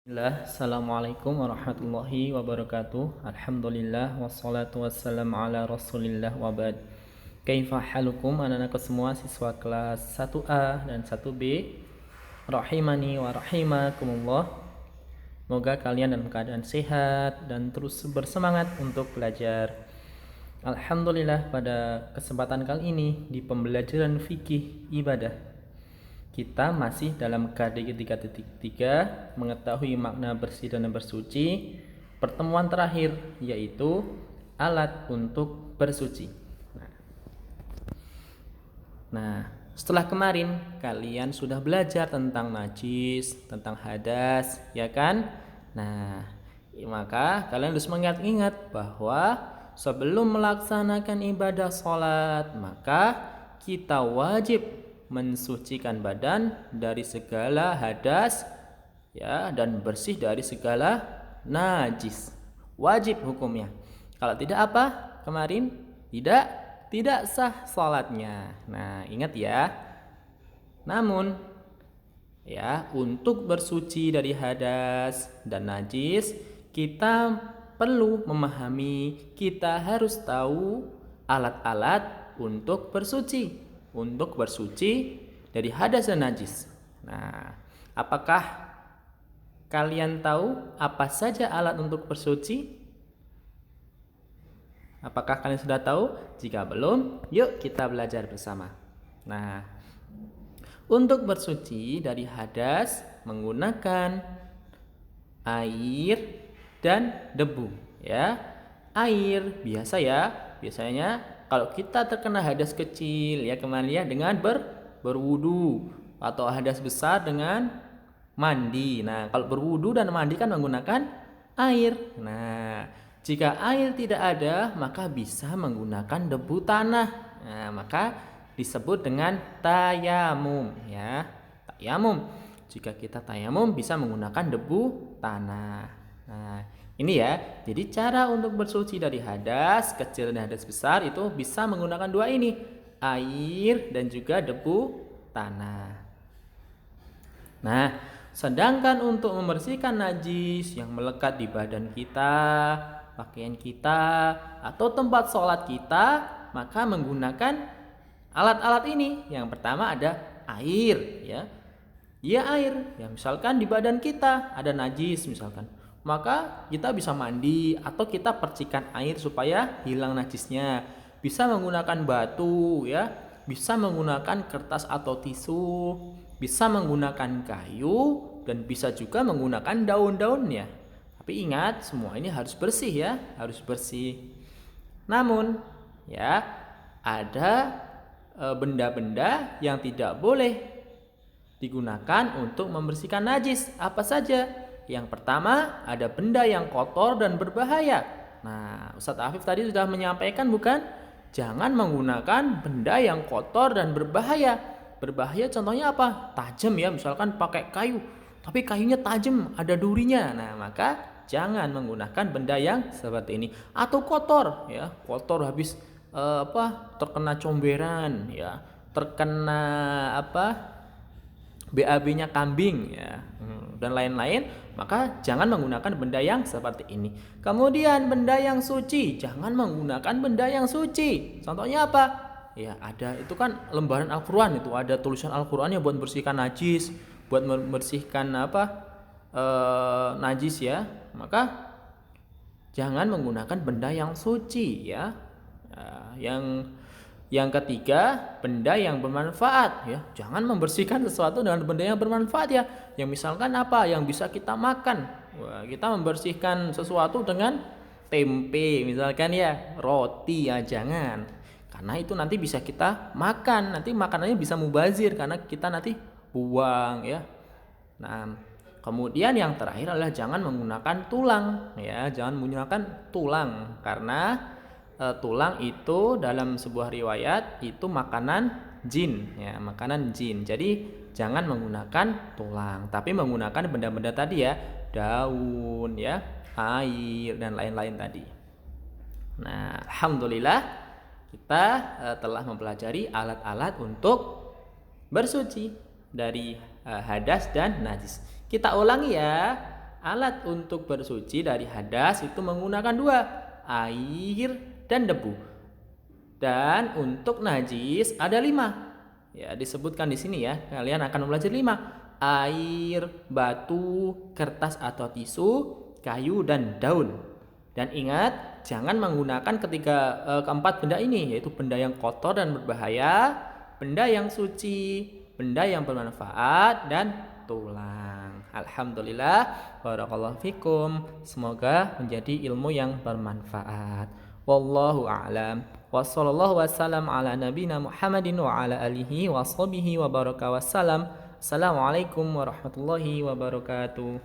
Bismillah, Assalamualaikum warahmatullahi wabarakatuh. Alhamdulillah wassalatu wassalamu ala Rasulillah wa ba'd. Kaifa halukum anak-anakku semua siswa kelas 1A dan 1B. Rahimani wa rahimakumullah. Semoga kalian dalam keadaan sehat dan terus bersemangat untuk belajar. Alhamdulillah pada kesempatan kali ini di pembelajaran fikih ibadah kita masih dalam KD 3.3 mengetahui makna bersih dan bersuci. Pertemuan terakhir yaitu alat untuk bersuci. Nah, setelah kemarin kalian sudah belajar tentang najis, tentang hadas, ya kan? Nah, maka kalian harus mengingat-ingat bahwa sebelum melaksanakan ibadah sholat, maka kita wajib mensucikan badan dari segala hadas, ya, dan bersih dari segala najis. Wajib hukumnya. Kalau tidak apa? Kemarin tidak sah sholatnya. Nah, ingat ya. Namun, ya, untuk bersuci dari hadas dan najis, kita perlu memahami, kita harus tahu alat-alat untuk bersuci. Untuk bersuci dari hadas dan najis. Nah, apakah kalian tahu apa saja alat untuk bersuci? Apakah kalian sudah tahu? Jika belum, yuk kita belajar bersama. Nah, untuk bersuci dari hadas menggunakan air dan debu, ya. Air biasa ya. Biasanya kalau kita terkena hadas kecil ya kemarin ya dengan berwudu, atau hadas besar dengan mandi. Nah, kalau berwudu dan mandi kan menggunakan air. Nah, jika air tidak ada, maka bisa menggunakan debu tanah. Nah, maka disebut dengan tayamum, ya. Tayamum. Jika kita tayamum bisa menggunakan debu tanah. Nah, ini ya. Jadi cara untuk bersuci dari hadas kecil dan hadas besar itu bisa menggunakan dua ini, air dan juga debu tanah. Nah, sedangkan untuk membersihkan najis yang melekat di badan kita, pakaian kita, atau tempat sholat kita, maka menggunakan alat-alat ini. Yang pertama ada air, ya. Ya, air. Ya, misalkan di badan kita ada najis misalkan, maka kita bisa mandi atau kita percikan air supaya hilang najisnya. Bisa menggunakan batu, ya. Bisa menggunakan kertas atau tisu, bisa menggunakan kayu, dan bisa juga menggunakan daun-daunnya. Tapi ingat, semua ini harus bersih ya, harus bersih. Namun, ya, ada benda-benda yang tidak boleh digunakan untuk membersihkan najis. Apa saja? Yang pertama, ada benda yang kotor dan berbahaya. Nah, Ustadz Afif tadi sudah menyampaikan bukan? Jangan menggunakan benda yang kotor dan berbahaya. Berbahaya contohnya apa? Tajam ya, misalkan pakai kayu, tapi kayunya tajam, ada durinya. Nah, maka jangan menggunakan benda yang seperti ini. Atau kotor, ya, kotor habis terkena comberan, ya, terkena BAB-nya kambing, ya, dan lain-lain, maka jangan menggunakan benda yang seperti ini. Kemudian benda yang suci, jangan menggunakan benda yang suci. Contohnya apa? Ya, ada itu kan lembaran Al-Qur'an, itu ada tulisan Al-Qur'annya buat membersihkan najis, buat membersihkan najis ya. Maka jangan menggunakan benda yang suci ya. Yang ketiga, benda yang bermanfaat ya. Jangan membersihkan sesuatu dengan benda yang bermanfaat ya. Yang misalkan apa? Yang bisa kita makan. Wah, kita membersihkan sesuatu dengan tempe misalkan ya, roti ya, jangan. Karena itu nanti bisa kita makan. Nanti makanannya bisa mubazir karena kita nanti buang ya. Nah, kemudian yang terakhir adalah jangan menggunakan tulang ya. Jangan menggunakan tulang karena tulang itu dalam sebuah riwayat itu makanan jin ya, makanan jin. Jadi jangan menggunakan tulang, tapi menggunakan benda-benda tadi ya, daun ya, air dan lain-lain tadi. Nah, alhamdulillah kita telah mempelajari alat-alat untuk bersuci dari hadas dan najis. Kita ulangi ya. Alat untuk bersuci dari hadas itu menggunakan dua, air dan debu. Dan untuk najis ada 5. Ya, disebutkan di sini ya. Kalian akan belajar 5. Air, batu, kertas atau tisu, kayu dan daun. Dan ingat, jangan menggunakan keempat benda ini, yaitu benda yang kotor dan berbahaya, benda yang suci, benda yang bermanfaat, dan tulang. Alhamdulillah, barakallahu fikum. Semoga menjadi ilmu yang bermanfaat. Wallahu a'lam. Wassallallahu wassalam ala nabina Muhammadin wa ala alihi wa sahbihi wa baraka wassalam. Assalamualaikum warahmatullahi wabarakatuh.